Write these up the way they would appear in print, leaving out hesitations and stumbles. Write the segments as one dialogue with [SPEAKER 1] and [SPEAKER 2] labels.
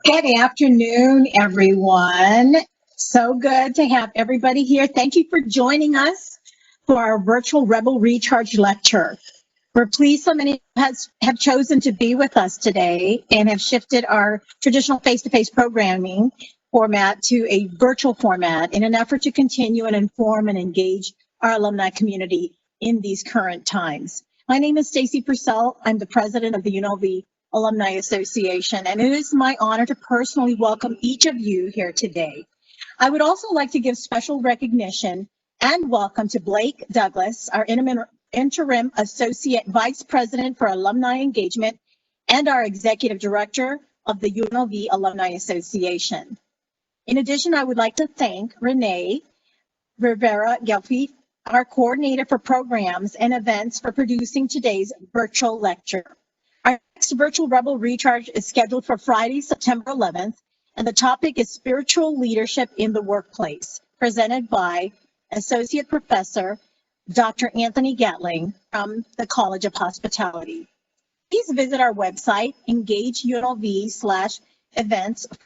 [SPEAKER 1] Good afternoon, everyone. So good to have everybody here. Thank you for joining us for our virtual Rebel Recharge lecture. We're pleased so many have chosen to be with us today and have shifted our traditional face-to-face programming format to a virtual format in an effort to continue and inform and engage our alumni community in these current times. My name is Stacy Purcell. I'm the president of the UNLV Alumni Association, and it is my honor to personally welcome each of you here today. I would also like to give special recognition and welcome to Blake Douglas, our interim Associate Vice President for Alumni Engagement and our Executive Director of the UNLV Alumni Association. In addition, I would like to thank Renee Rivera-Gelfi, our coordinator for programs and events, for producing today's virtual lecture. Our next virtual Rebel Recharge is scheduled for Friday, September 11th, and the topic is Spiritual Leadership in the Workplace, presented by Associate Professor Dr. Anthony Gatling from the College of Hospitality. Please visit our website, engageunlv/events, for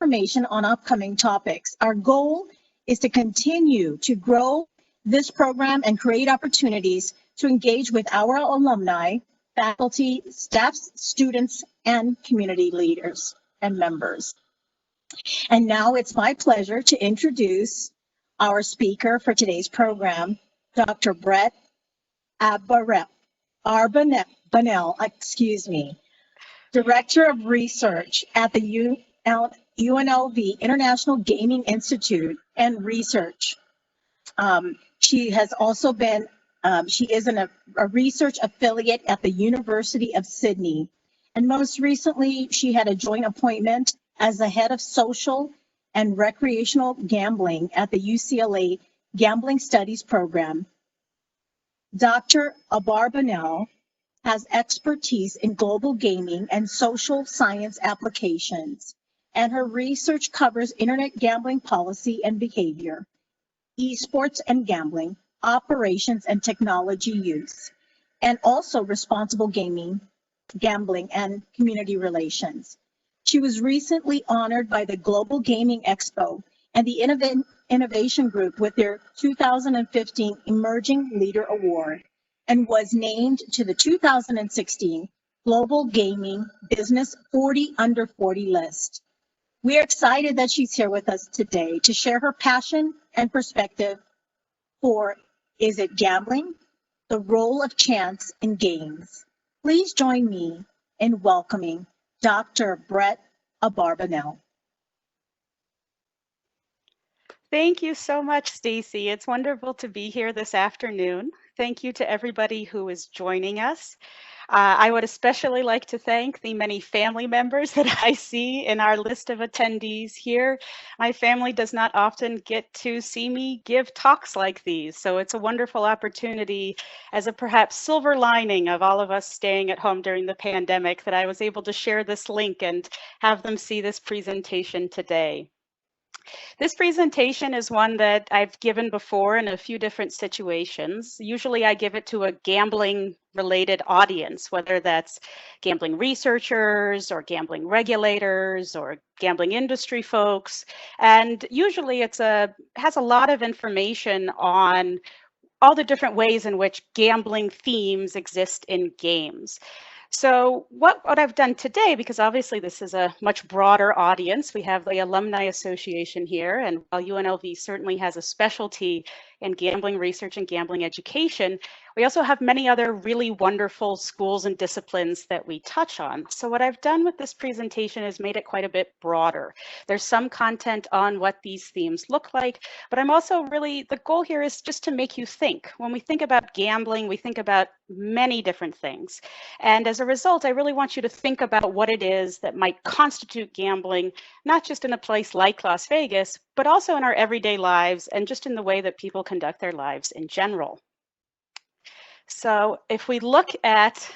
[SPEAKER 1] information on upcoming topics. Our goal is to continue to grow this program and create opportunities to engage with our alumni, faculty, staff, students, and community leaders and members. And now it's my pleasure to introduce our speaker for today's program, Dr. Brett Abarbanel, Director of Research at the UNLV International Gaming Institute and Research. She has also been, she is a research affiliate at the University of Sydney. And most recently, she had a joint appointment as the head of social and recreational gambling at the UCLA Gambling Studies program. Dr. Abarbanel has expertise in global gaming and social science applications, and her research covers internet gambling policy and behavior, esports and gambling, operations and technology use, and also responsible gambling and community relations. She was recently honored by the Global Gaming Expo and the Innovation Group with their 2015 Emerging Leader Award, and was named to the 2016 Global Gaming Business 40 Under 40 list. We are excited that she's here with us today to share her passion and perspective for Is It Gambling? The Role of Chance in Games. Please join me in welcoming Dr. Brett Abarbanel.
[SPEAKER 2] Thank you so much, Stacy. It's wonderful to be here this afternoon. Thank you to everybody who is joining us. I would especially like to thank the many family members that I see in our list of attendees here. My family does not often get to see me give talks like these, so it's a wonderful opportunity as a perhaps silver lining of all of us staying at home during the pandemic that I was able to share this link and have them see this presentation today. This presentation is one that I've given before in a few different situations. Usually I give it to a gambling related audience, whether that's gambling researchers or gambling regulators or gambling industry folks. And usually has a lot of information on all the different ways in which gambling themes exist in games. So what I've done today, because obviously this is a much broader audience, we have the Alumni Association here, and while UNLV certainly has a specialty in gambling research and gambling education, we also have many other really wonderful schools and disciplines that we touch on. So what I've done with this presentation is made it quite a bit broader. There's some content on what these themes look like, but I'm also really, the goal here is just to make you think. When we think about gambling, we think about many different things. And as a result, I really want you to think about what it is that might constitute gambling, not just in a place like Las Vegas, but also in our everyday lives and just in the way that people conduct their lives in general. So if we look at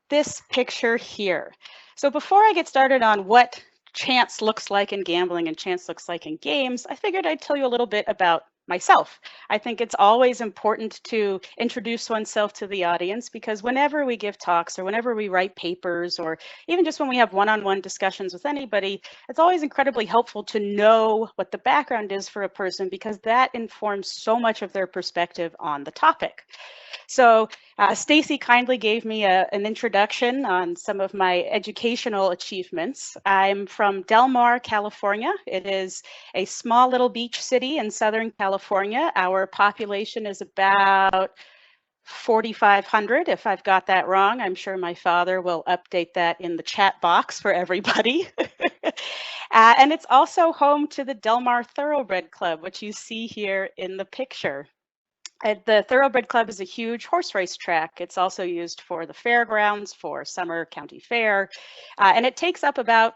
[SPEAKER 2] this picture here. So before I get started on what chance looks like in gambling and chance looks like in games, I figured I'd tell you a little bit about myself. I think it's always important to introduce oneself to the audience, because whenever we give talks or whenever we write papers, or even just when we have one-on-one discussions with anybody, it's always incredibly helpful to know what the background is for a person, because that informs so much of their perspective on the topic. So Stacy kindly gave me an introduction on some of my educational achievements. I'm from Del Mar, California. It is a small little beach city in Southern California. Our population is about 4,500. If I've got that wrong, I'm sure my father will update that in the chat box for everybody. And it's also home to the Del Mar Thoroughbred Club, which you see here in the picture. The Thoroughbred Club is a huge horse race track. It's also used for the fairgrounds, for summer county fair, and it takes up about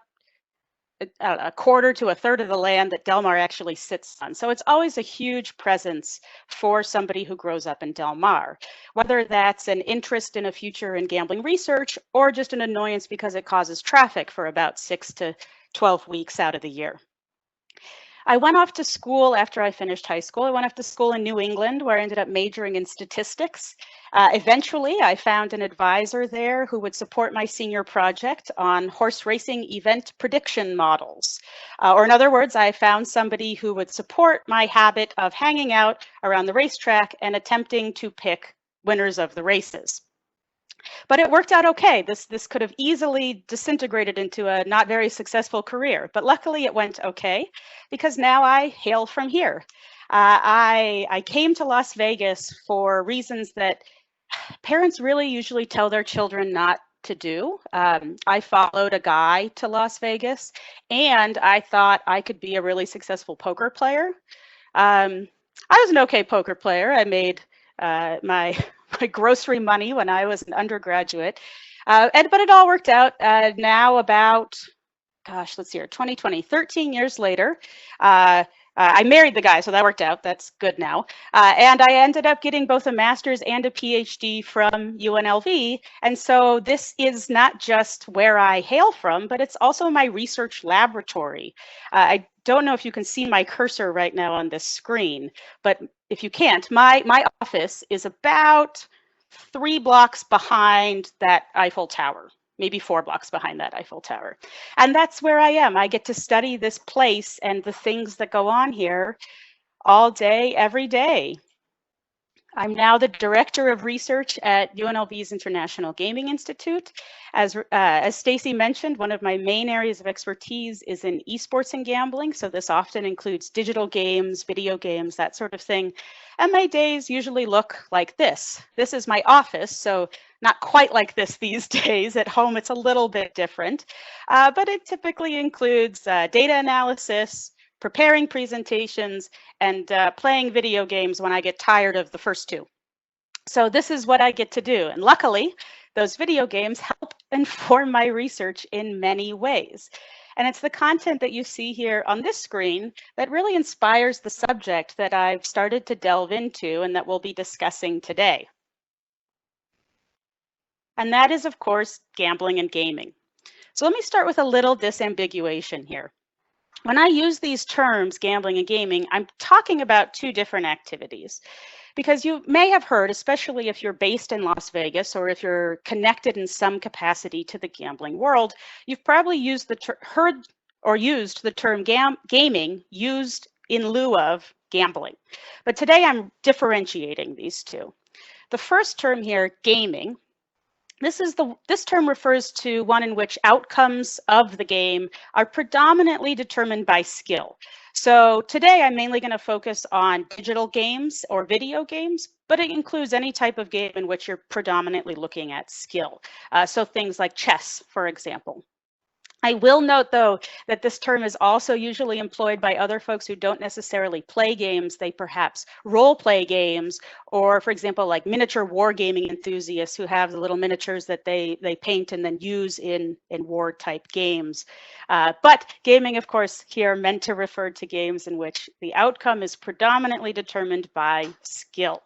[SPEAKER 2] a quarter to a third of the land that Del Mar actually sits on. So it's always a huge presence for somebody who grows up in Del Mar, whether that's an interest in a future in gambling research or just an annoyance because it causes traffic for about 6 to 12 weeks out of the year. I went off to school after I finished high school. I went off to school in New England, where I ended up majoring in statistics. Eventually, I found an advisor there who would support my senior project on horse racing event prediction models. Or in other words, I found somebody who would support my habit of hanging out around the racetrack and attempting to pick winners of the races. But it worked out okay. This could have easily disintegrated into a not very successful career, but luckily it went okay, because now I hail from here. I came to Las Vegas for reasons that parents really usually tell their children not to do. I followed a guy to Las Vegas, and I thought I could be a really successful poker player. I was an okay poker player. I made my grocery money when I was an undergraduate, but it all worked out. Now about, gosh, let's see here, 2020, 13 years later, I married the guy, so that worked out. That's good now. And I ended up getting both a master's and a PhD from UNLV. And so this is not just where I hail from, but it's also my research laboratory. I don't know if you can see my cursor right now on this screen, but if you can't, my office is about 3 blocks behind that Eiffel Tower. Maybe 4 blocks behind that Eiffel Tower. And that's where I am. I get to study this place and the things that go on here all day, every day. I'm now the director of research at UNLV's International Gaming Institute. As Stacy mentioned, one of my main areas of expertise is in esports and gambling. So this often includes digital games, video games, that sort of thing. And my days usually look like this. This is my office, so not quite like this these days. At home, it's a little bit different, but it typically includes data analysis, preparing presentations, and playing video games when I get tired of the first two. So this is what I get to do. And luckily, those video games help inform my research in many ways. And it's the content that you see here on this screen that really inspires the subject that I've started to delve into and that we'll be discussing today. And that is, of course, gambling and gaming. So let me start with a little disambiguation here. When I use these terms, gambling and gaming, I'm talking about 2 different activities. Because you may have heard, especially if you're based in Las Vegas or if you're connected in some capacity to the gambling world, you've probably used heard the term gaming used in lieu of gambling. But today I'm differentiating these 2. The first term here, gaming, this term refers to one in which outcomes of the game are predominantly determined by skill. So today I'm mainly going to focus on digital games or video games, but it includes any type of game in which you're predominantly looking at skill. So things like chess, for example. I will note, though, that this term is also usually employed by other folks who don't necessarily play games. They perhaps role play games, or, for example, like miniature wargaming enthusiasts who have the little miniatures that they paint and then use in war type games. But gaming, of course, here meant to refer to games in which the outcome is predominantly determined by skill.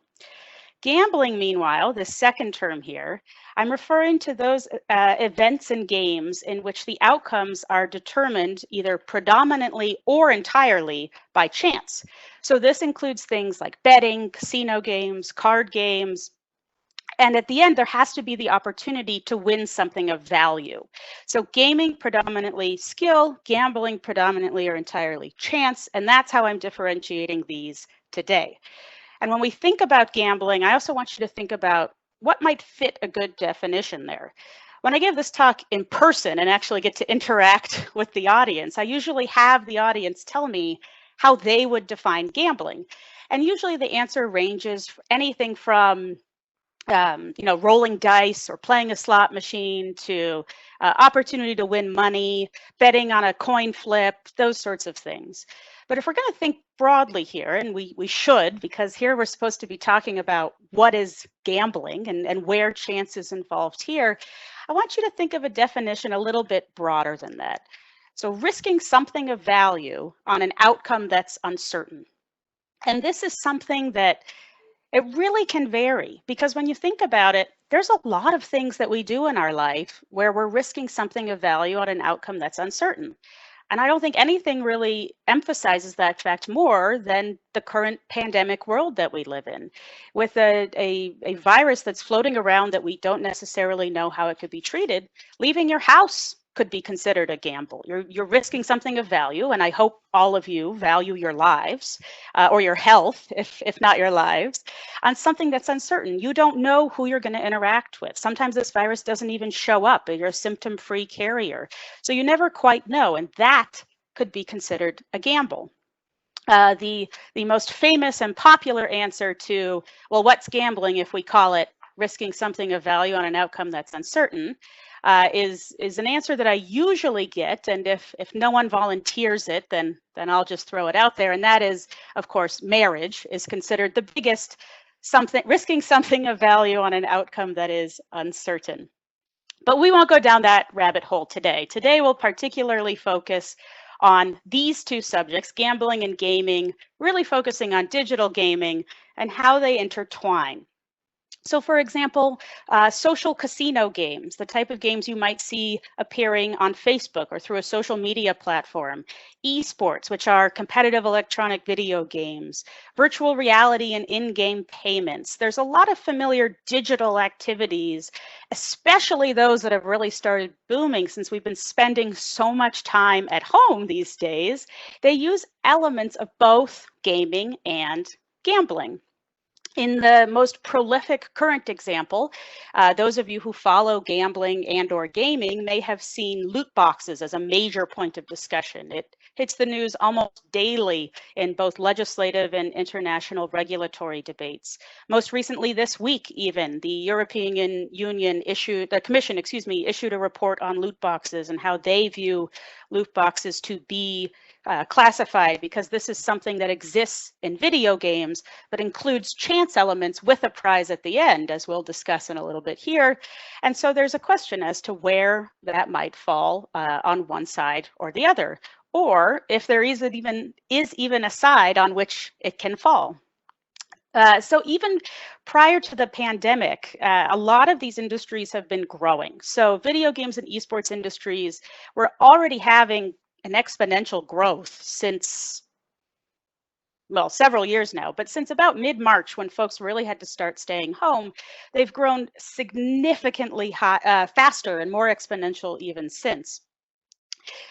[SPEAKER 2] Gambling, meanwhile, the second term here, I'm referring to those events and games in which the outcomes are determined either predominantly or entirely by chance. So this includes things like betting, casino games, card games, and at the end, there has to be the opportunity to win something of value. So gaming predominantly skill, gambling predominantly or entirely chance, and that's how I'm differentiating these today. And when we think about gambling, I also want you to think about what might fit a good definition there. When I give this talk in person and actually get to interact with the audience, I usually have the audience tell me how they would define gambling. And usually the answer ranges anything from rolling dice or playing a slot machine to opportunity to win money, betting on a coin flip, those sorts of things. But if we're going to think broadly here, and we should, because here we're supposed to be talking about what is gambling and where chance is involved here, I want you to think of a definition a little bit broader than that. So risking something of value on an outcome that's uncertain. And this is something that it really can vary, because when you think about it, there's a lot of things that we do in our life where we're risking something of value on an outcome that's uncertain. And I don't think anything really emphasizes that fact more than the current pandemic world that we live in, with a virus that's floating around that we don't necessarily know how it could be treated. Leaving your house could be considered a gamble. You're risking something of value, and I hope all of you value your lives or your health, if not your lives, on something that's uncertain. You don't know who you're going to interact with. Sometimes this virus doesn't even show up. You're a symptom-free carrier. So you never quite know, and that could be considered a gamble. The most famous and popular answer to, well, what's gambling if we call it risking something of value on an outcome that's uncertain, is an answer that I usually get, and if no one volunteers it, then I'll just throw it out there, and that is, of course, marriage is considered the biggest risking something of value on an outcome that is uncertain. But we won't go down that rabbit hole today. Today we'll particularly focus on these two subjects, gambling and gaming, really focusing on digital gaming and how they intertwine. So for example, social casino games, the type of games you might see appearing on Facebook or through a social media platform, esports, which are competitive electronic video games, virtual reality and in-game payments. There's a lot of familiar digital activities, especially those that have really started booming since we've been spending so much time at home these days. They use elements of both gaming and gambling. In the most prolific current example, those of you who follow gambling and or gaming may have seen loot boxes as a major point of discussion. It hits the news almost daily in both legislative and international regulatory debates. Most recently this week, even, the European Union issued a report on loot boxes and how they view loot boxes to be classified, because this is something that exists in video games but includes chance elements with a prize at the end, as we'll discuss in a little bit here. And so there's a question as to where that might fall on one side or the other, or if there is even a side on which it can fall. So even prior to the pandemic, a lot of these industries have been growing. So video games and esports industries were already having an exponential growth since, well, several years now, but since about mid-March, when folks really had to start staying home, they've grown significantly faster and more exponential even since.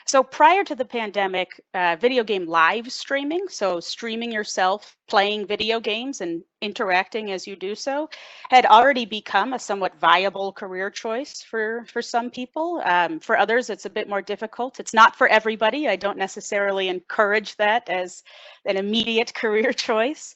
[SPEAKER 2] So prior to the pandemic, video game live streaming, so streaming yourself playing video games and interacting as you do so, had already become a somewhat viable career choice for some people. For others, it's a bit more difficult. It's not for everybody. I don't necessarily encourage that as an immediate career choice.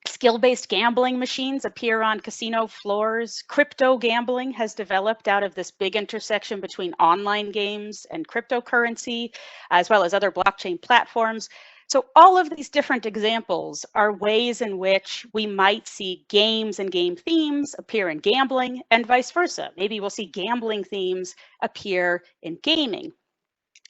[SPEAKER 2] Skill-based gambling machines appear on casino floors. Crypto gambling has developed out of this big intersection between online games and cryptocurrency, as well as other blockchain platforms. So all of these different examples are ways in which we might see games and game themes appear in gambling and vice versa. Maybe we'll see gambling themes appear in gaming.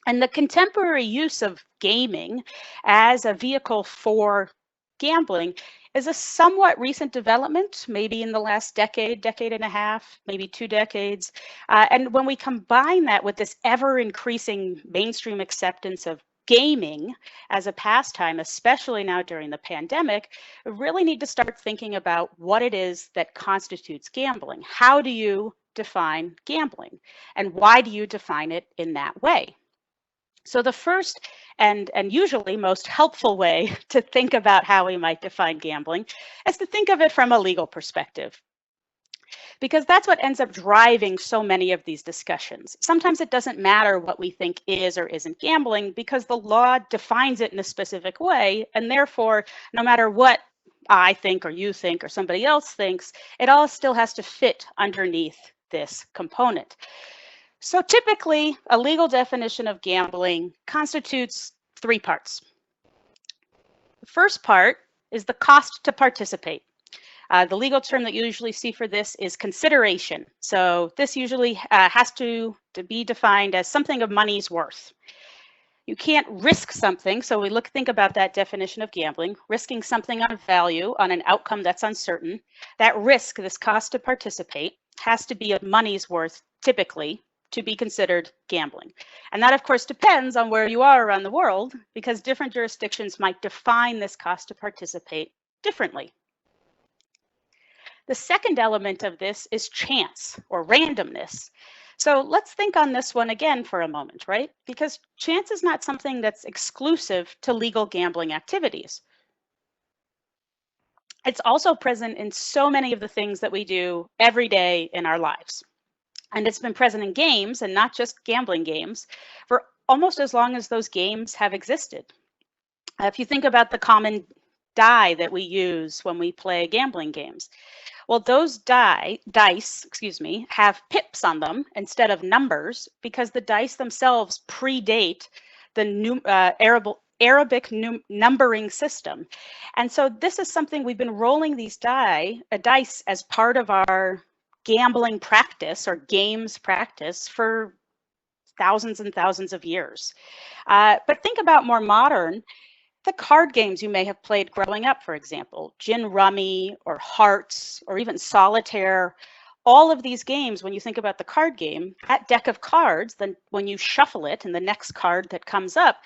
[SPEAKER 2] And the contemporary use of gaming as a vehicle for gambling is a somewhat recent development, maybe in the last decade, decade and a half, maybe 2 decades. And when we combine that with this ever increasing mainstream acceptance of gaming as a pastime, especially now during the pandemic, we really need to start thinking about what it is that constitutes gambling. How do you define gambling? And why do you define it in that way? So the first and usually most helpful way to think about how we might define gambling is to think of it from a legal perspective, because that's what ends up driving so many of these discussions. Sometimes it doesn't matter what we think is or isn't gambling because the law defines it in a specific way, and therefore, no matter what I think or you think or somebody else thinks, it all still has to fit underneath this component. So typically, a legal definition of gambling constitutes 3 parts. The first part is the cost to participate. The legal term that you usually see for this is consideration. So this usually has to be defined as something of money's worth. You can't risk something, so think about that definition of gambling, risking something on value, on an outcome that's uncertain. That risk, this cost to participate, has to be of money's worth, typically, to be considered gambling. And that, of course, depends on where you are around the world, because different jurisdictions might define this cost to participate differently. The second element of this is chance or randomness. So let's think on this one again for a moment, right? Because chance is not something that's exclusive to legal gambling activities. It's also present in so many of the things that we do every day in our lives. And it's been present in games, and not just gambling games, for almost as long as those games have existed. If you think about the common die that we use when we play gambling games, well, those dice, have pips on them instead of numbers because the dice themselves predate the Arabic numbering system. And so this is something we've been rolling these dice as part of our gambling practice or games practice for thousands and thousands of years. But think about more modern, the card games you may have played growing up, for example, gin rummy or hearts or even solitaire. All of these games, when you think about the card game, that deck of cards, then when you shuffle it and the next card that comes up,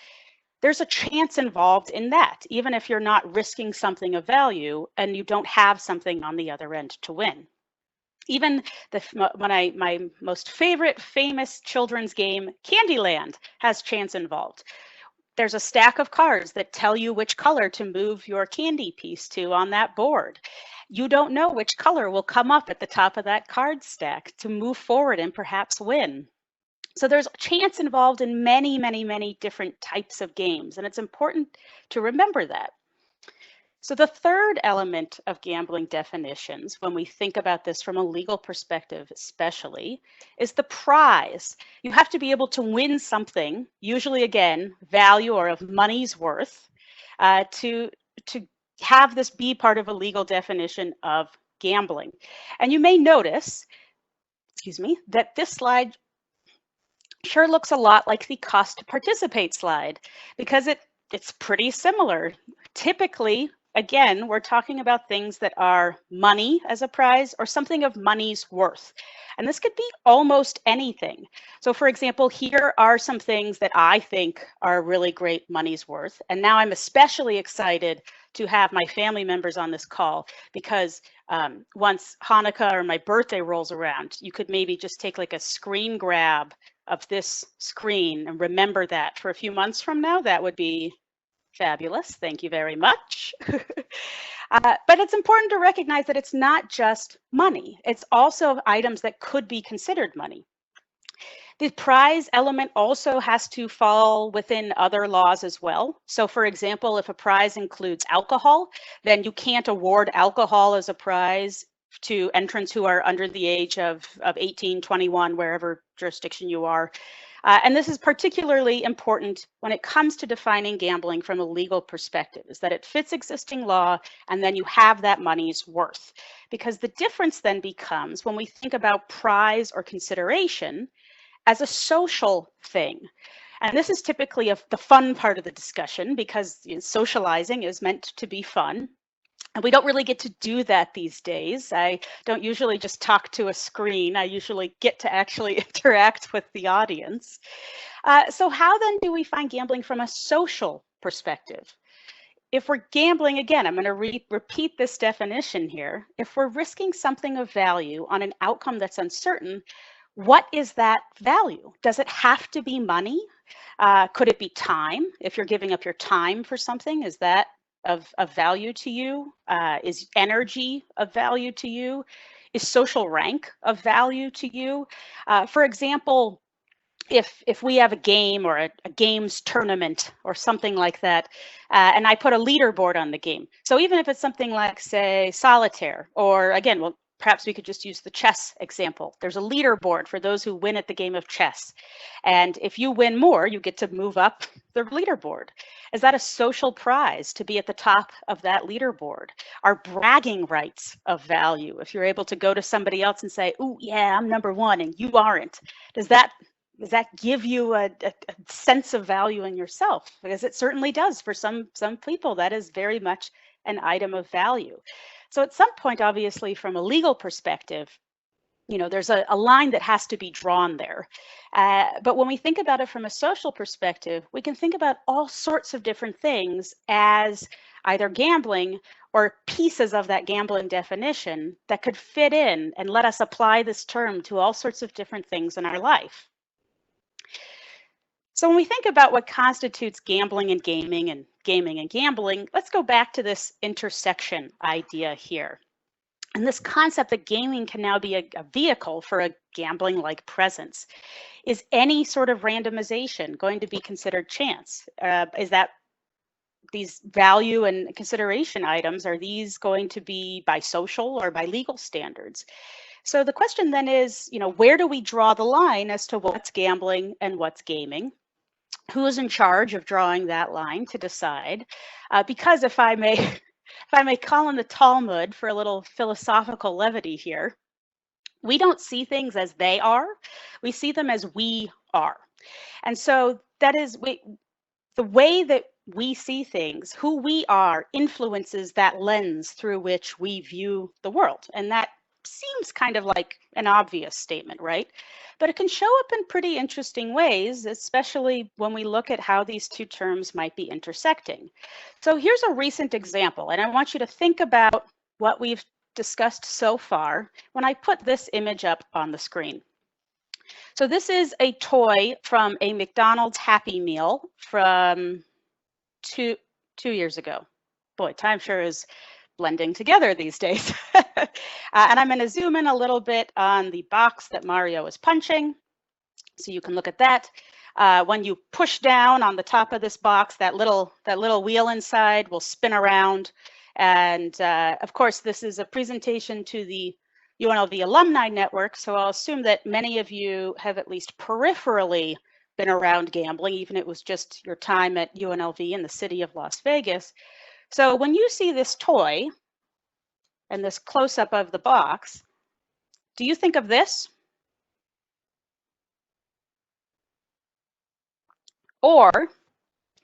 [SPEAKER 2] there's a chance involved in that, even if you're not risking something of value and you don't have something on the other end to win. Even my most favorite famous children's game, Candyland, has chance involved. There's a stack of cards that tell you which color to move your candy piece to on that board. You don't know which color will come up at the top of that card stack to move forward and perhaps win. So there's chance involved in many, many, many different types of games, and it's important to remember that. So the third element of gambling definitions, when we think about this from a legal perspective especially, is the prize. You have to be able to win something, usually again, value or of money's worth, to have this be part of a legal definition of gambling. And you may notice, that this slide sure looks a lot like the cost to participate slide because it's pretty similar. Typically, again, we're talking about things that are money as a prize or something of money's worth. And this could be almost anything. So for example, here are some things that I think are really great money's worth. And now I'm especially excited to have my family members on this call because once Hanukkah or my birthday rolls around, you could maybe just take like a screen grab of this screen and remember that for a few months from now. That would be fabulous. Thank you very much. But it's important to recognize that it's not just money. It's also items that could be considered money. The prize element also has to fall within other laws as well. So for example, if a prize includes alcohol, then you can't award alcohol as a prize to entrants who are under the age of 18, 21, wherever jurisdiction you are. And this is particularly important when it comes to defining gambling from a legal perspective, is that it fits existing law and then you have that money's worth. Because the difference then becomes when we think about prize or consideration as a social thing. And this is typically the fun part of the discussion because socializing is meant to be fun. And we don't really get to do that these days. I don't usually just talk to a screen. I usually get to actually interact with the audience. So how then do we find gambling from a social perspective? If we're gambling, again, I'm going to repeat this definition here. If we're risking something of value on an outcome that's uncertain, what is that value? Does it have to be money? Could it be time? If you're giving up your time for something, is that of value to you? Is energy of value to you? Is social rank of value to you? For example, if we have a game or a games tournament or something like that, and I put a leaderboard on the game. So even if it's something like, say, solitaire, or again, well, perhaps we could just use the chess example. There's a leaderboard for those who win at the game of chess. And if you win more, you get to move up the leaderboard. Is that a social prize to be at the top of that leaderboard? Are bragging rights of value? If you're able to go to somebody else and say, "Ooh, yeah, I'm number one and you aren't," does that give you a sense of value in yourself? Because it certainly does for some people. That is very much an item of value. So at some point, obviously, from a legal perspective, there's a line that has to be drawn there. But when we think about it from a social perspective, we can think about all sorts of different things as either gambling or pieces of that gambling definition that could fit in and let us apply this term to all sorts of different things in our life. So when we think about what constitutes gambling and gaming and gaming and gambling, let's go back to this intersection idea here. And this concept that gaming can now be a vehicle for a gambling-like presence. Is any sort of randomization going to be considered chance? Is that these value and consideration items, are these going to be by social or by legal standards? So the question then is, where do we draw the line as to what's gambling and what's gaming? Who is in charge of drawing that line to decide? Because if I may call on the Talmud for a little philosophical levity here, we don't see things as they are. We see them as we are. And so that is the way that we see things, who we are, influences that lens through which we view the world. And that seems kind of like an obvious statement, right? But it can show up in pretty interesting ways, especially when we look at how these two terms might be intersecting. So here's a recent example, and I want you to think about what we've discussed so far when I put this image up on the screen. So this is a toy from a McDonald's Happy Meal from two years ago. Boy, time sure is blending together these days. And I'm going to zoom in a little bit on the box that Mario is punching, so you can look at that. When you push down on the top of this box, that little wheel inside will spin around. And of course, this is a presentation to the UNLV Alumni Network, so I'll assume that many of you have at least peripherally been around gambling, even if it was just your time at UNLV in the city of Las Vegas. So when you see this toy and this close-up of the box, do you think of this? Or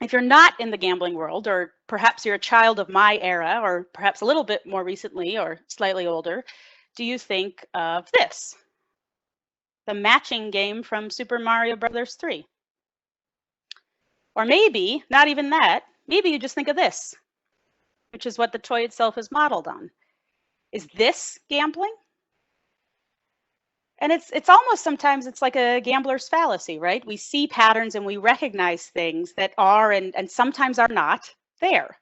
[SPEAKER 2] if you're not in the gambling world, or perhaps you're a child of my era, or perhaps a little bit more recently or slightly older, do you think of this? The matching game from Super Mario Brothers 3. Or maybe, not even that, maybe you just think of this, which is what the toy itself is modeled on. Is this gambling? And it's almost sometimes it's like a gambler's fallacy, right? We see patterns and we recognize things that are and sometimes are not there.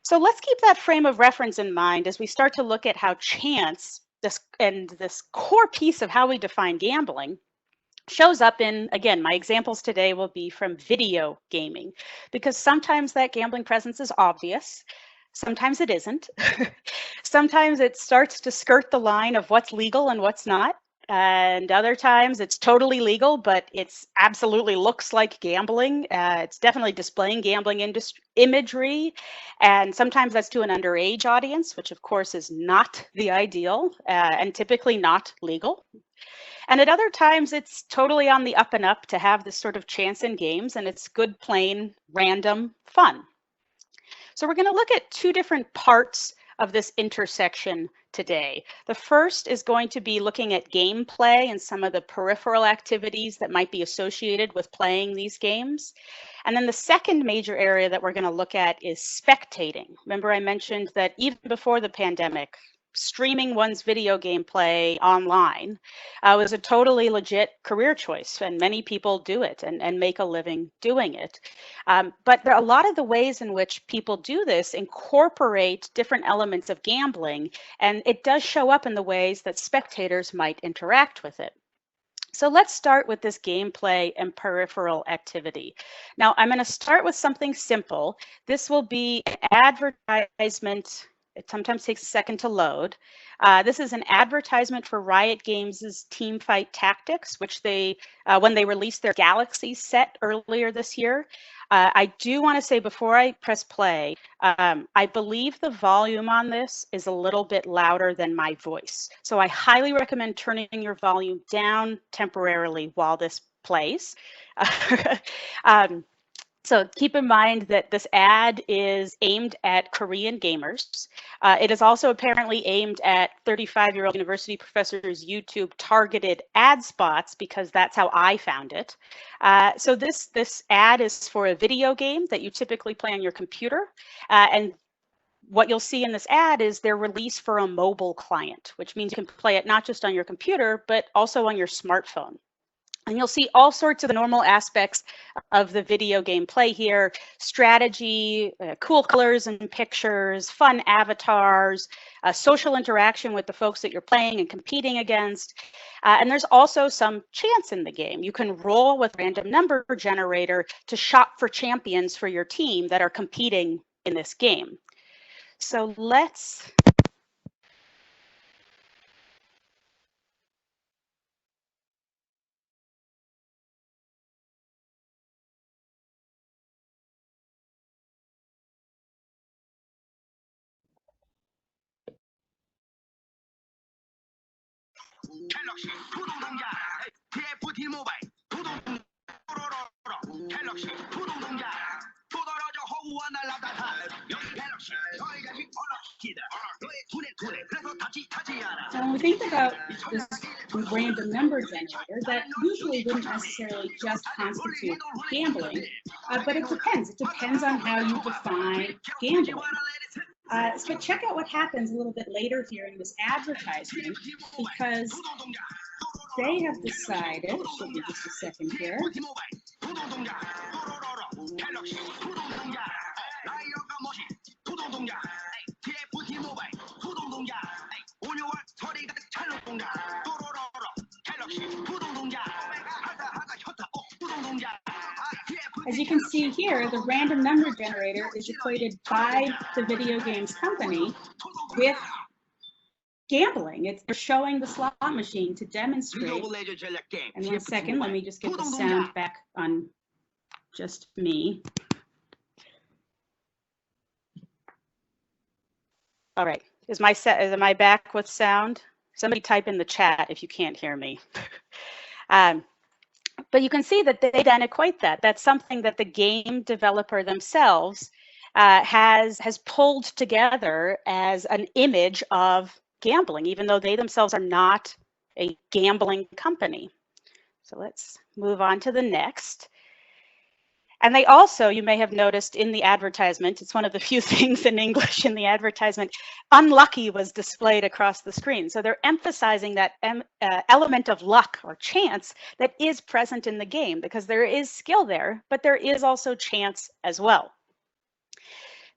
[SPEAKER 2] So let's keep that frame of reference in mind as we start to look at how chance, this core piece of how we define gambling, shows up in, again, my examples today will be from video gaming, because sometimes that gambling presence is obvious. Sometimes it isn't. Sometimes it starts to skirt the line of what's legal and what's not. And other times it's totally legal, but it's absolutely looks like gambling. It's definitely displaying gambling imagery. And sometimes that's to an underage audience, which of course is not the ideal and typically not legal. And at other times it's totally on the up and up to have this sort of chance in games, and it's good, plain, random fun. So we're going to look at two different parts of this intersection today. The first is going to be looking at gameplay and some of the peripheral activities that might be associated with playing these games. And then the second major area that we're going to look at is spectating. Remember, I mentioned that even before the pandemic, streaming one's video gameplay online was a totally legit career choice, and many people do it and make a living doing it. But there are a lot of the ways in which people do this incorporate different elements of gambling, and it does show up in the ways that spectators might interact with it. So let's start with this gameplay and peripheral activity. Now, I'm going to start with something simple. This will be an advertisement. It sometimes takes a second to load. This is an advertisement for Riot Games' Teamfight Tactics, which they, when they released their Galaxy set earlier this year. I do want to say before I press play, I believe the volume on this is a little bit louder than my voice. So I highly recommend turning your volume down temporarily while this plays. So keep in mind that this ad is aimed at Korean gamers. It is also apparently aimed at 35-year-old university professors' YouTube targeted ad spots, because that's how I found it. So this ad is for a video game that you typically play on your computer. And what you'll see in this ad is their release for a mobile client, which means you can play it not just on your computer, but also on your smartphone. And you'll see all sorts of the normal aspects of the video game play here: strategy, cool colors and pictures, fun avatars, social interaction with the folks that you're playing and competing against. And there's also some chance in the game. You can roll with random number generator to shop for champions for your team that are competing in this game. So let's
[SPEAKER 3] 갤럭시 부동동자 TFT 모바일 부동동자 갤럭시 부동동자 부더러져 허우와 날라다타 여기 갤럭시 너희가 갤럭시다 너의 두뇌 그래서 타지 않아.
[SPEAKER 4] So when we think about this random number generator, that usually wouldn't necessarily just constitute gambling, but it depends. It depends on how you define gambling. So check out what happens a little bit later here in this advertisement, because they have decided, should be just a second here, as you can see here, the random number generator is equated by the video games company with gambling. They're showing the slot machine to demonstrate. And 1 second, let me just get the sound back on just me.
[SPEAKER 2] All right. Am I back with sound? Somebody type in the chat if you can't hear me. But you can see that they then equate that. That's something that the game developer themselves has pulled together as an image of gambling, even though they themselves are not a gambling company. So let's move on to the next. And they also, you may have noticed in the advertisement, it's one of the few things in English in the advertisement, unlucky was displayed across the screen. So they're emphasizing that element of luck or chance that is present in the game, because there is skill there, but there is also chance as well.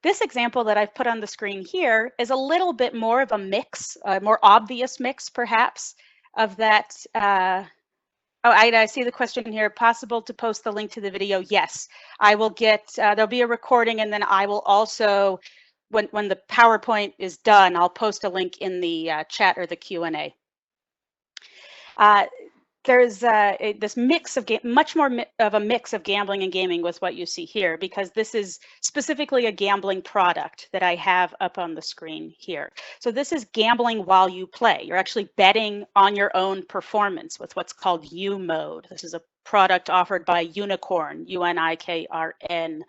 [SPEAKER 2] This example that I've put on the screen here is a little bit more of a mix, a more obvious mix perhaps, of that. Oh, I see the question here. Possible to post the link to the video? Yes, I will get, there'll be a recording, and then I will also, when the PowerPoint is done, I'll post a link in the chat or the Q&A. There's this mix of much more of a mix of gambling and gaming with what you see here, because this is specifically a gambling product that I have up on the screen here. So this is gambling while you play. You're actually betting on your own performance with what's called U mode. This is a product offered by Unikrn, UNIKRN.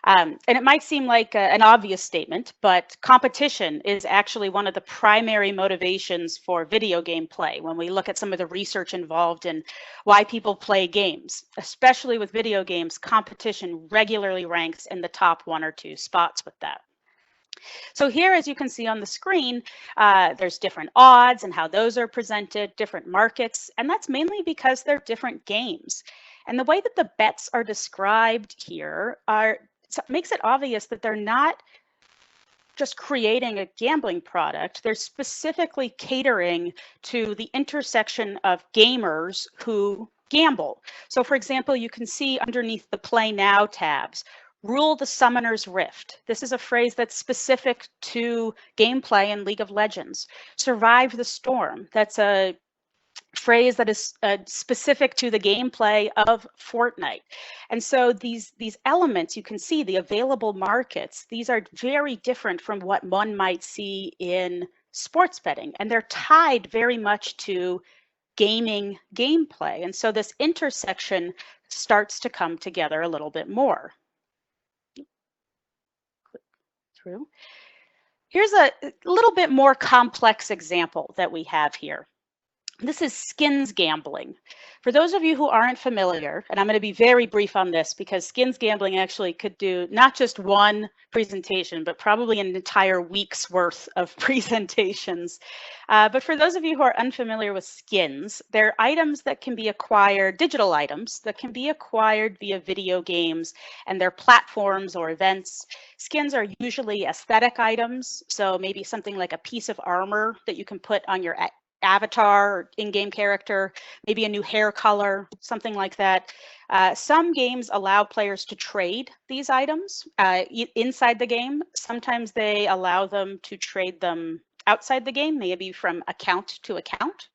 [SPEAKER 2] And it might seem like an obvious statement, but competition is actually one of the primary motivations for video game play. When we look at some of the research involved in why people play games, especially with video games, competition regularly ranks in the top 1 or 2 spots with that. So here, as you can see on the screen, there's different odds and how those are presented, different markets, and that's mainly because they're different games. And the way that the bets are described here makes it obvious that they're not just creating a gambling product, they're specifically catering to the intersection of gamers who gamble. So for example, you can see underneath the Play Now tabs, rule the Summoner's Rift. This is a phrase that's specific to gameplay in League of Legends. Survive the Storm. That's a phrase that is specific to the gameplay of Fortnite. And so these elements, you can see the available markets, these are very different from what one might see in sports betting, and they're tied very much to gaming gameplay. And so this intersection starts to come together a little bit more. Click through. Here's a little bit more complex example that we have here. This is skins gambling. For those of you who aren't familiar, and I'm going to be very brief on this because skins gambling actually could do not just one presentation, but probably an entire week's worth of presentations. But for those of you who are unfamiliar with skins, they're items that can be acquired, digital items that can be acquired via video games and their platforms or events. Skins are usually aesthetic items, so maybe something like a piece of armor that you can put on your avatar or in-game character, maybe a new hair color, something like that. Some games allow players to trade these items inside the game. Sometimes they allow them to trade them outside the game, maybe from account to account.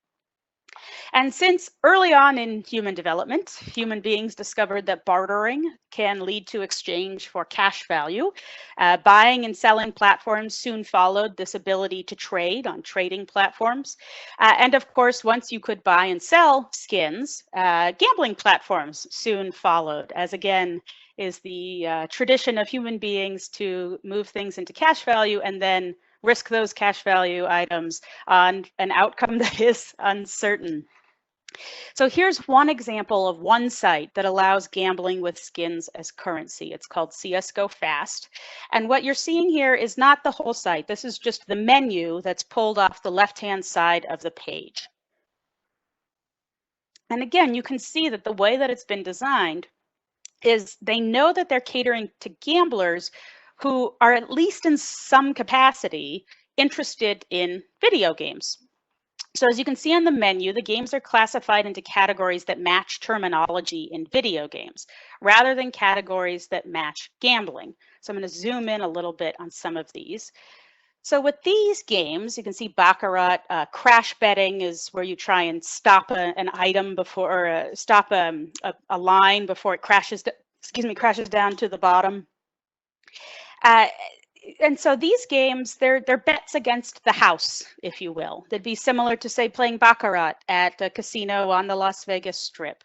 [SPEAKER 2] And since early on in human development, human beings discovered that bartering can lead to exchange for cash value. Buying and selling platforms soon followed this ability to trade on trading platforms. And of course, once you could buy and sell skins, gambling platforms soon followed, as again is the tradition of human beings to move things into cash value and then risk those cash value items on an outcome that is uncertain. So here's one example of one site that allows gambling with skins as currency. It's called CSGO Fast. And what you're seeing here is not the whole site. This is just the menu that's pulled off the left-hand side of the page. And again, you can see that the way that it's been designed is they know that they're catering to gamblers who are at least in some capacity interested in video games. So as you can see on the menu, the games are classified into categories that match terminology in video games, rather than categories that match gambling. So I'm going to zoom in a little bit on some of these. So with these games, you can see Baccarat, crash betting is where you try and stop an item before, or stop a line before it crashes down to the bottom. And so these games, they're bets against the house, if you will. They'd be similar to, say, playing Baccarat at a casino on the Las Vegas Strip.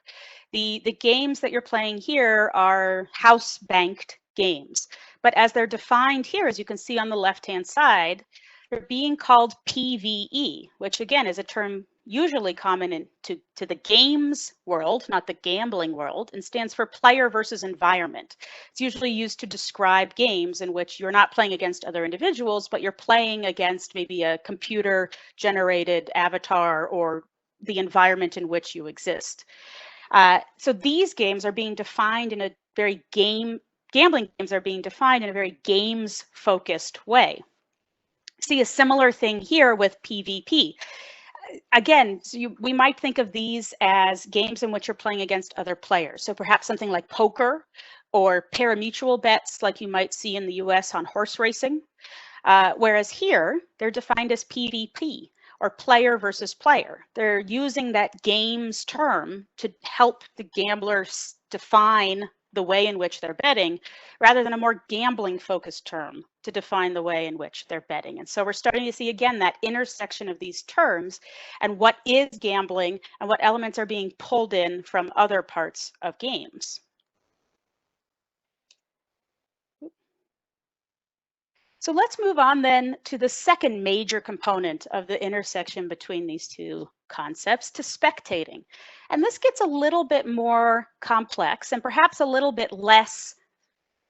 [SPEAKER 2] The games that you're playing here are house-banked games. But as they're defined here, as you can see on the left-hand side, they're being called PvE, which again is a term usually common to the games world, not the gambling world, and stands for player versus environment. It's usually used to describe games in which you're not playing against other individuals, but you're playing against maybe a computer-generated avatar or the environment in which you exist. So these games are being defined in a very gambling games are being defined in a very games-focused way. See a similar thing here with PvP. Again, so we might think of these as games in which you're playing against other players. So perhaps something like poker or parimutuel bets like you might see in the US on horse racing. Whereas here, they're defined as PvP, or player versus player. They're using that games term to help the gamblers define the way in which they're betting, rather than a more gambling focused term to define the way in which they're betting. And so we're starting to see again that intersection of these terms and what is gambling and what elements are being pulled in from other parts of games. So let's move on then to the second major component of the intersection between these two concepts, to spectating. And this gets a little bit more complex and perhaps a little bit less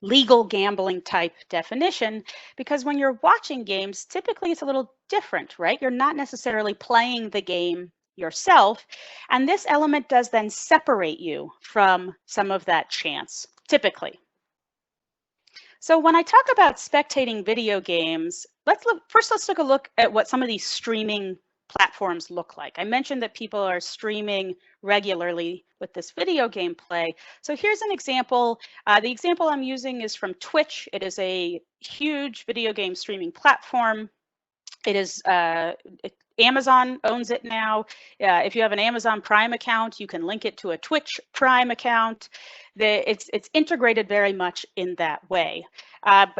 [SPEAKER 2] legal gambling type definition, because when you're watching games, typically it's a little different, right? You're not necessarily playing the game yourself. And this element does then separate you from some of that chance, typically. So when I talk about spectating video games, let's take a look at what some of these streaming platforms look like. I mentioned that people are streaming regularly with this video game play. So here's an example. The example I'm using is from Twitch. It is a huge video game streaming platform. It is Amazon owns it now. If you have an Amazon Prime account, you can link it to a Twitch Prime account. It's integrated very much in that way.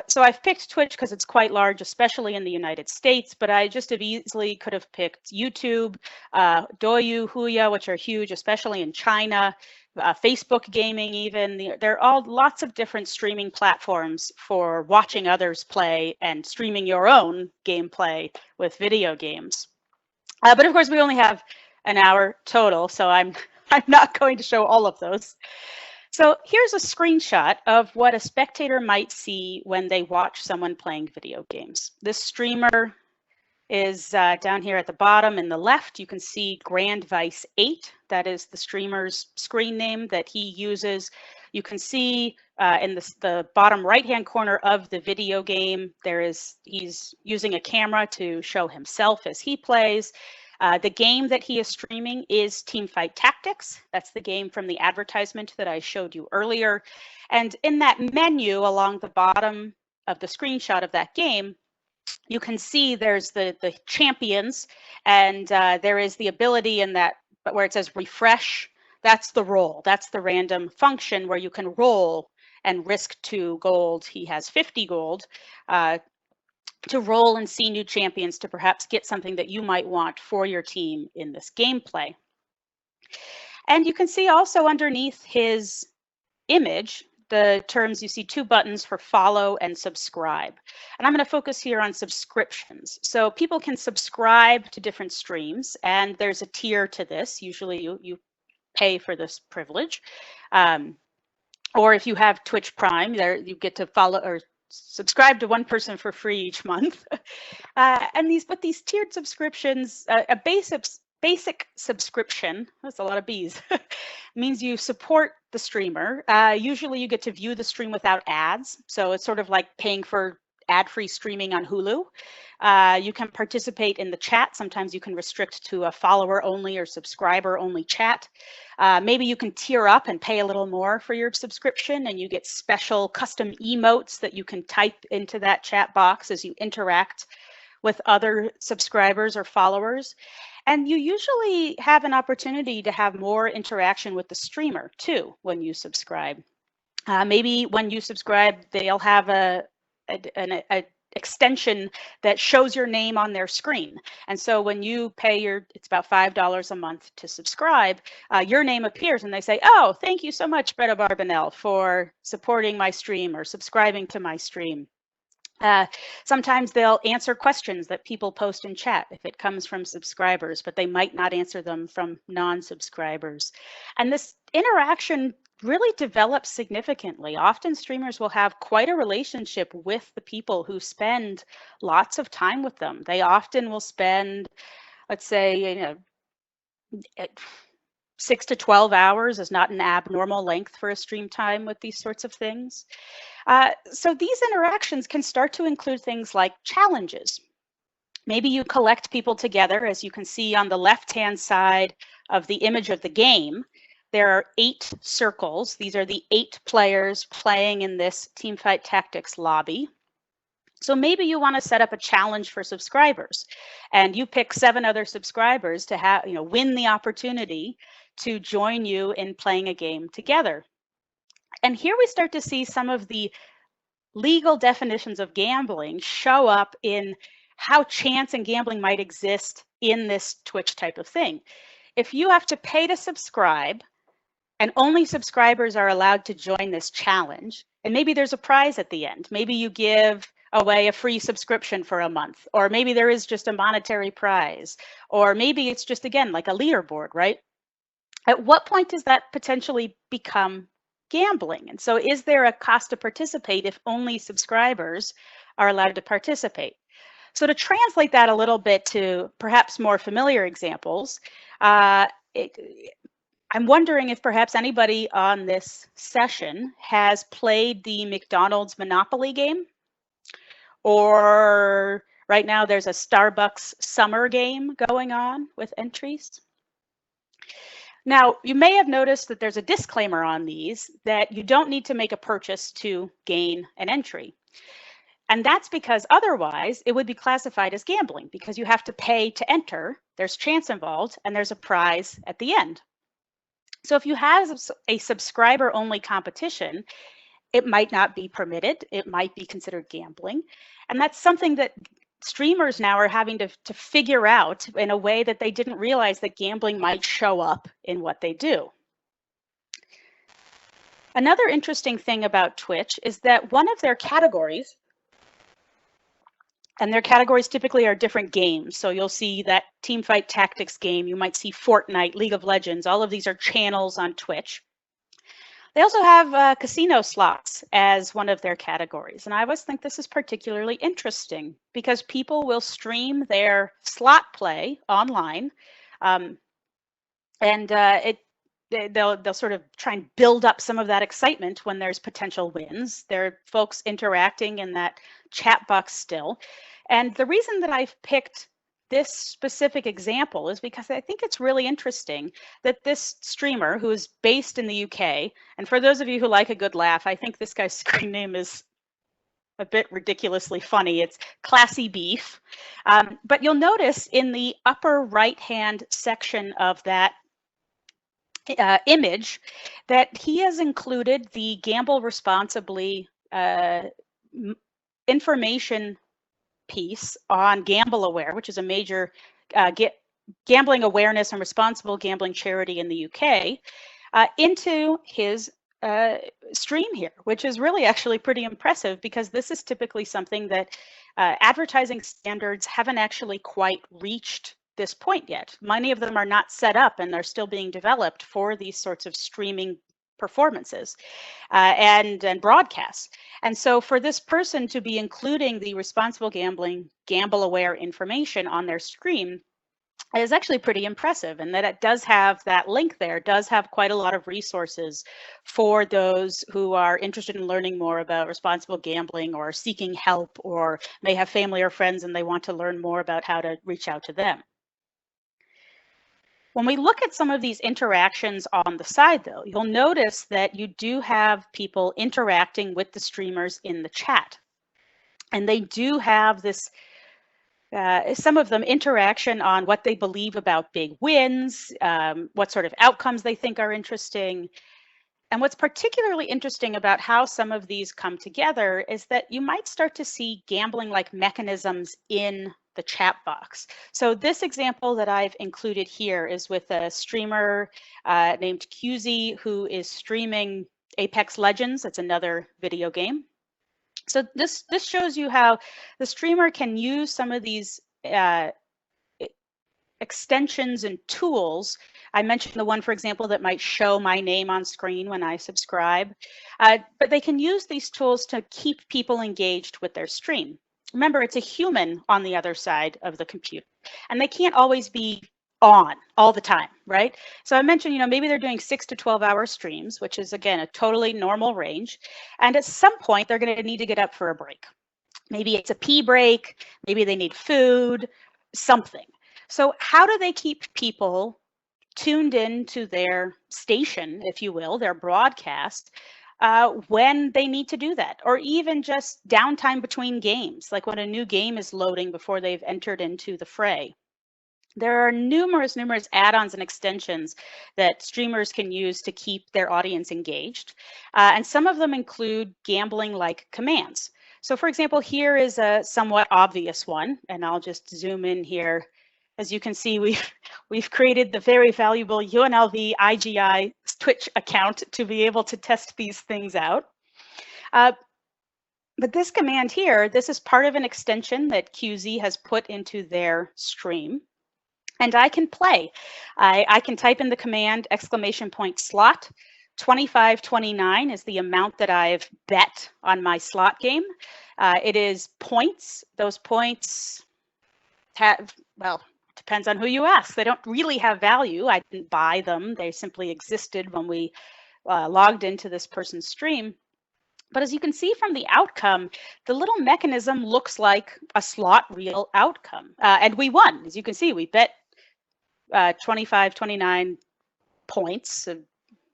[SPEAKER 2] So I've picked Twitch because it's quite large, especially in the United States, but I just have easily could have picked YouTube, Douyu, Huya, which are huge, especially in China, Facebook gaming even. There are all lots of different streaming platforms for watching others play and streaming your own gameplay with video games. But of course, we only have an hour total, so I'm not going to show all of those. So here's a screenshot of what a spectator might see when they watch someone playing video games. This streamer is down here at the bottom in the left. You can see Grand Vice 8. That is the streamer's screen name that he uses. You can see in the bottom right-hand corner of the video game, he's using a camera to show himself as he plays. The game that he is streaming is Teamfight Tactics. That's the game from the advertisement that I showed you earlier. And in that menu along the bottom of the screenshot of that game, you can see there's the champions, and there is the ability in that where it says refresh. That's the roll. That's the random function where you can roll and risk 2 gold. He has 50 gold. To roll and see new champions to perhaps get something that you might want for your team in this gameplay. And you can see also underneath his image, the terms, you see 2 buttons for follow and subscribe. And I'm going to focus here on subscriptions. So people can subscribe to different streams, and there's a tier to this. Usually you pay for this privilege. Or if you have Twitch Prime, there you get to follow or subscribe to one person for free each month. And these tiered subscriptions, a basic subscription, that's a lot of B's, means you support the streamer. Usually you get to view the stream without ads. So it's sort of like paying for ad-free streaming on Hulu. You can participate in the chat. Sometimes you can restrict to a follower only or subscriber only chat. Maybe you can tier up and pay a little more for your subscription, and you get special custom emotes that you can type into that chat box as you interact with other subscribers or followers. And you usually have an opportunity to have more interaction with the streamer too when you subscribe. Maybe when you subscribe, they'll have an extension that shows your name on their screen. And so when you pay it's about $5 a month to subscribe, your name appears and they say, oh, thank you so much, Abarbanel, for supporting my stream or subscribing to my stream. Sometimes they'll answer questions that people post in chat if it comes from subscribers, but they might not answer them from non-subscribers. And this interaction really develops significantly. Often streamers will have quite a relationship with the people who spend lots of time with them. They often will spend, let's say, 6 to 12 hours is not an abnormal length for a stream time with these sorts of things. So these interactions can start to include things like challenges. Maybe you collect people together, as you can see on the left-hand side of the image of the game. There are 8 circles. These are the 8 players playing in this Teamfight Tactics lobby. So maybe you want to set up a challenge for subscribers, and you pick 7 other subscribers to have, win the opportunity to join you in playing a game together. And here we start to see some of the legal definitions of gambling show up in how chance and gambling might exist in this Twitch type of thing. If you have to pay to subscribe, and only subscribers are allowed to join this challenge, and maybe there's a prize at the end. Maybe you give away a free subscription for a month, or maybe there is just a monetary prize, or maybe it's just, again, like a leaderboard, right? At what point does that potentially become gambling? And so is there a cost to participate if only subscribers are allowed to participate? So to translate that a little bit to perhaps more familiar examples, I'm wondering if perhaps anybody on this session has played the McDonald's Monopoly game, or right now there's a Starbucks summer game going on with entries. Now, you may have noticed that there's a disclaimer on these that you don't need to make a purchase to gain an entry. And that's because otherwise it would be classified as gambling, because you have to pay to enter, there's chance involved, and there's a prize at the end. So if you have a subscriber only competition, it might not be permitted, it might be considered gambling. And that's something that streamers now are having to figure out in a way that they didn't realize that gambling might show up in what they do. Another interesting thing about Twitch is that one of their categories, and their categories typically are different games. So you'll see that Teamfight Tactics game, you might see Fortnite, League of Legends, all of these are channels on Twitch. They also have casino slots as one of their categories. And I always think this is particularly interesting because people will stream their slot play online, and they'll sort of try and build up some of that excitement when there's potential wins. There are folks interacting in that chat box still. And the reason that I've picked this specific example is because I think it's really interesting that this streamer, who is based in the UK, and for those of you who like a good laugh, I think this guy's screen name is a bit ridiculously funny. It's Classy Beef. But you'll notice in the upper right-hand section of that image that he has included the Gamble Responsibly information piece on Gamble Aware, which is a major gambling awareness and responsible gambling charity in the UK, into his stream here, which is really actually pretty impressive because this is typically something that advertising standards haven't actually quite reached this point yet. Many of them are not set up and they're still being developed for these sorts of streaming performances and broadcasts. And so for this person to be including the responsible gambling, gamble aware information on their stream is actually pretty impressive, and that it does have that link there, does have quite a lot of resources for those who are interested in learning more about responsible gambling or seeking help, or may have family or friends and they want to learn more about how to reach out to them. When we look at some of these interactions on the side, though, you'll notice that you do have people interacting with the streamers in the chat. And they do have this, some of them, interaction on what they believe about big wins, what sort of outcomes they think are interesting. And what's particularly interesting about how some of these come together is that you might start to see gambling-like mechanisms in the chat box. So this example that I've included here is with a streamer named QZ who is streaming Apex Legends. It's another video game. So this shows you how the streamer can use some of these extensions and tools. I mentioned the one, for example, that might show my name on screen when I subscribe, but they can use these tools to keep people engaged with their stream. Remember, it's a human on the other side of the computer, and they can't always be on all the time, right? So I mentioned, maybe they're doing 6 to 12-hour streams, which is, again, a totally normal range. And at some point, they're going to need to get up for a break. Maybe it's a pee break, maybe they need food, something. So how do they keep people tuned in to their station, if you will, their broadcast, when they need to do that, or even just downtime between games, like when a new game is loading before they've entered into the fray? There are numerous add-ons and extensions that streamers can use to keep their audience engaged, and some of them include gambling-like commands. So for example, here is a somewhat obvious one, and I'll just zoom in here. As you can see, we've created the very valuable UNLV IGI Twitch account to be able to test these things out. But this command here, this is part of an extension that QZ has put into their stream. And I can play. I can type in the command !slot. 2529 is the amount that I've bet on my slot game. It is points. Those points have, well, depends on who you ask. They don't really have value. I didn't buy them. They simply existed when we logged into this person's stream. But as you can see from the outcome, the little mechanism looks like a slot reel outcome. And we won. As you can see, we bet 29 points,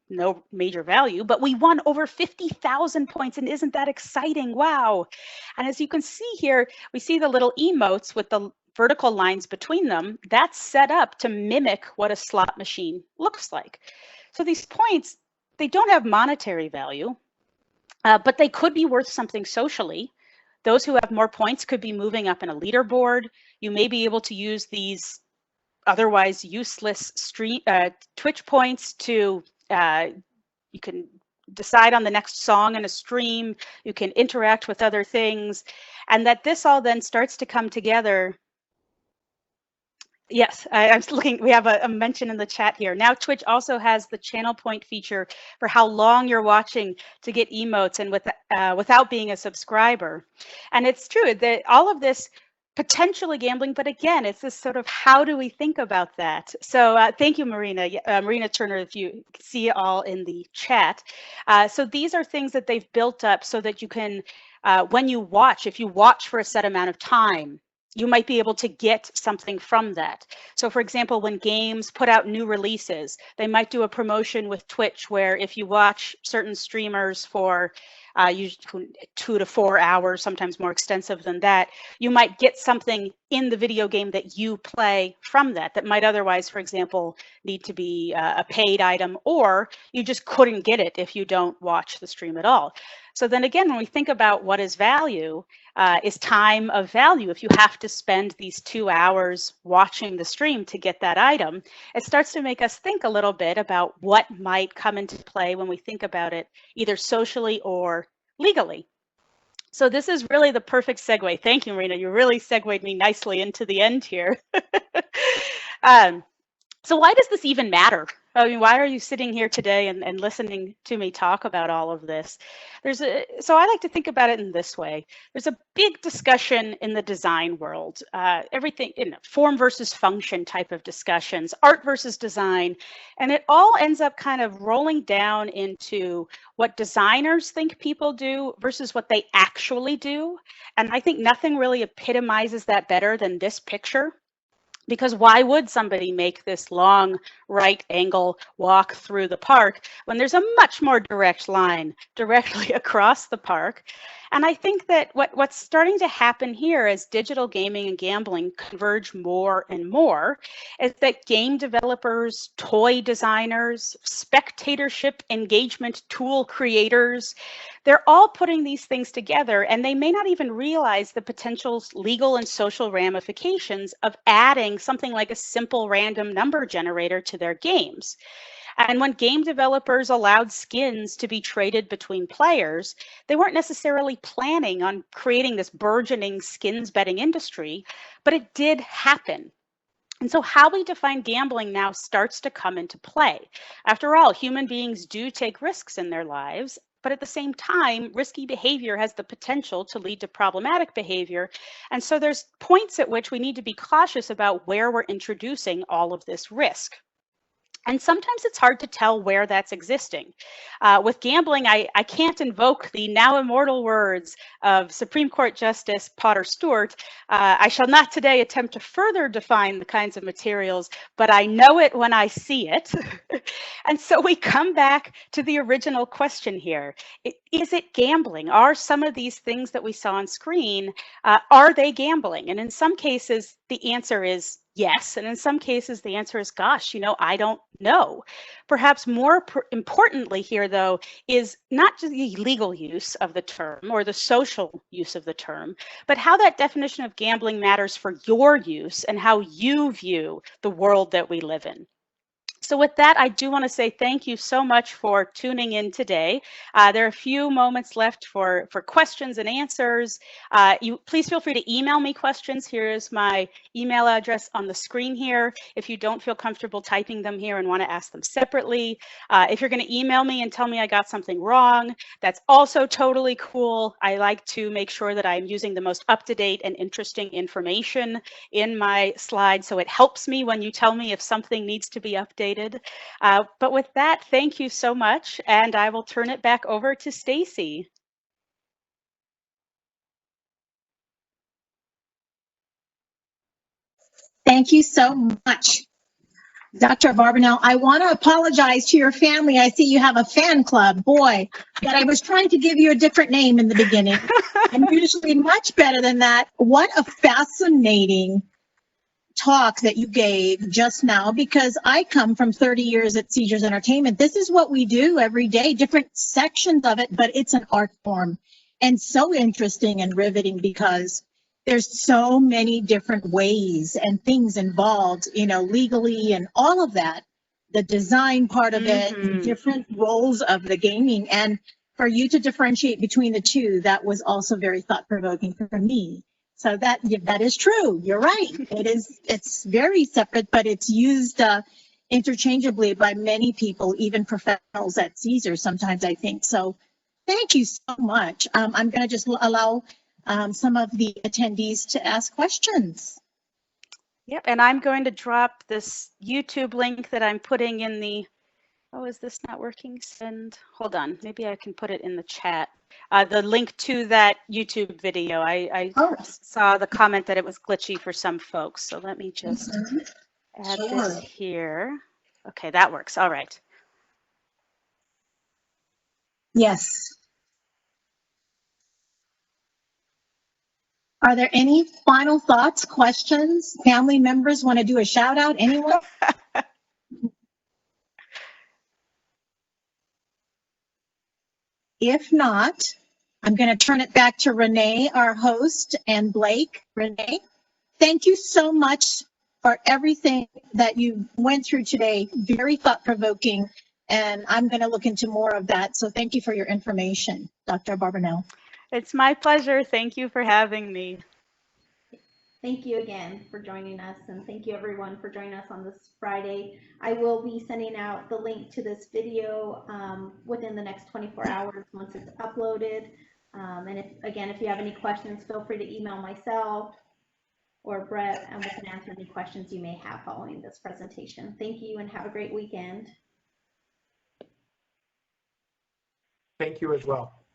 [SPEAKER 2] no major value, but we won over 50,000 points. And isn't that exciting? Wow. And as you can see here, we see the little emotes with the vertical lines between them. That's set up to mimic what a slot machine looks like. So these points, they don't have monetary value, but they could be worth something socially. Those who have more points could be moving up in a leaderboard. You may be able to use these otherwise useless Twitch points to, you can decide on the next song in a stream, you can interact with other things, and that this all then starts to come together. Yes, I'm looking, we have a mention in the chat here. Now Twitch also has the channel point feature for how long you're watching to get emotes and without being a subscriber. And it's true that all of this potentially gambling, but again, it's this sort of how do we think about that? So thank you, Marina. Marina Turner, if you see it all in the chat. So these are things that they've built up so that you can, when you watch, if you watch for a set amount of time, you might be able to get something from that. So for example, when games put out new releases, they might do a promotion with Twitch where if you watch certain streamers for 2 to 4 hours, sometimes more extensive than that, you might get something in the video game that you play from that might otherwise, for example, need to be a paid item, or you just couldn't get it if you don't watch the stream at all. So then again, when we think about what is value, is time of value. If you have to spend these 2 hours watching the stream to get that item, it starts to make us think a little bit about what might come into play when we think about it, either socially or legally. So this is really the perfect segue. Thank you, Marina. You really segued me nicely into the end here. So why does this even matter? I mean, why are you sitting here today and listening to me talk about all of this? So I like to think about it in this way. There's a big discussion in the design world, everything in form versus function type of discussions, art versus design, and it all ends up kind of rolling down into what designers think people do versus what they actually do. And I think nothing really epitomizes that better than this picture. Because why would somebody make this long right angle walk through the park when there's a much more direct line directly across the park? And I think that what's starting to happen here as digital gaming and gambling converge more and more is that game developers, toy designers, spectatorship engagement tool creators, they're all putting these things together, and they may not even realize the potential legal and social ramifications of adding something like a simple random number generator to their games. And when game developers allowed skins to be traded between players, they weren't necessarily planning on creating this burgeoning skins betting industry, but it did happen. And so how we define gambling now starts to come into play. After all, human beings do take risks in their lives, but at the same time, risky behavior has the potential to lead to problematic behavior. And so there's points at which we need to be cautious about where we're introducing all of this risk. And sometimes it's hard to tell where that's existing. With gambling, I can't invoke the now immortal words of Supreme Court Justice Potter Stewart. I shall not today attempt to further define the kinds of materials, but I know it when I see it. And so we come back to the original question here. Is it gambling? Are some of these things that we saw on screen, are they gambling? And in some cases, the answer is yes. And in some cases, the answer is, gosh, I don't know. Perhaps more importantly here, though, is not just the legal use of the term or the social use of the term, but how that definition of gambling matters for your use and how you view the world that we live in. So with that, I do want to say thank you so much for tuning in today. There are a few moments left for questions and answers. Please feel free to email me questions. Here's my email address on the screen here. If you don't feel comfortable typing them here and want to ask them separately, if you're going to email me and tell me I got something wrong, that's also totally cool. I like to make sure that I'm using the most up-to-date and interesting information in my slides, so it helps me when you tell me if something needs to be updated. But with that, thank you so much, and I will turn it back over to Stacy.
[SPEAKER 1] Thank you so much, Dr. Abarbanel. I want to apologize to your family. I see you have a fan club. Boy, but I was trying to give you a different name in the beginning. I'm usually much better than that. What a fascinating talk that you gave just now, because I come from 30 years at Seizures Entertainment. This is what we do every day, different sections of it, but it's an art form and so interesting and riveting because there's so many different ways and things involved, you know, legally and all of that, the design part of it, the different roles of the gaming. And for you to differentiate between the two, that was also very thought-provoking for me. So that is true. You're right. It's very separate, but it's used interchangeably by many people, even professionals at Caesar sometimes, I think. So thank you so much. I'm going to just allow some of the attendees to ask questions.
[SPEAKER 2] Yep, and I'm going to drop this YouTube link that I'm putting in the, oh, is this not working? Send, hold on, maybe I can put it in the chat. The link to that YouTube video. I saw the comment that it was glitchy for some folks. So let me just add this here. Okay, that works. All right.
[SPEAKER 1] Yes. Are there any final thoughts, questions? Family members want to do a shout out? Anyone? If not, I'm going to turn it back to Renee, our host, and Blake. Renee, thank you so much for everything that you went through today. Very thought-provoking, and I'm going to look into more of that. So thank you for your information, Dr. Abarbanel.
[SPEAKER 2] It's my pleasure. Thank you for having me.
[SPEAKER 5] Thank you again for joining us, and thank you everyone for joining us on this Friday. I will be sending out the link to this video within the next 24 hours once it's uploaded. And if you have any questions, feel free to email myself or Brett, and we can answer any questions you may have following this presentation. Thank you and have a great weekend.
[SPEAKER 6] Thank you as well.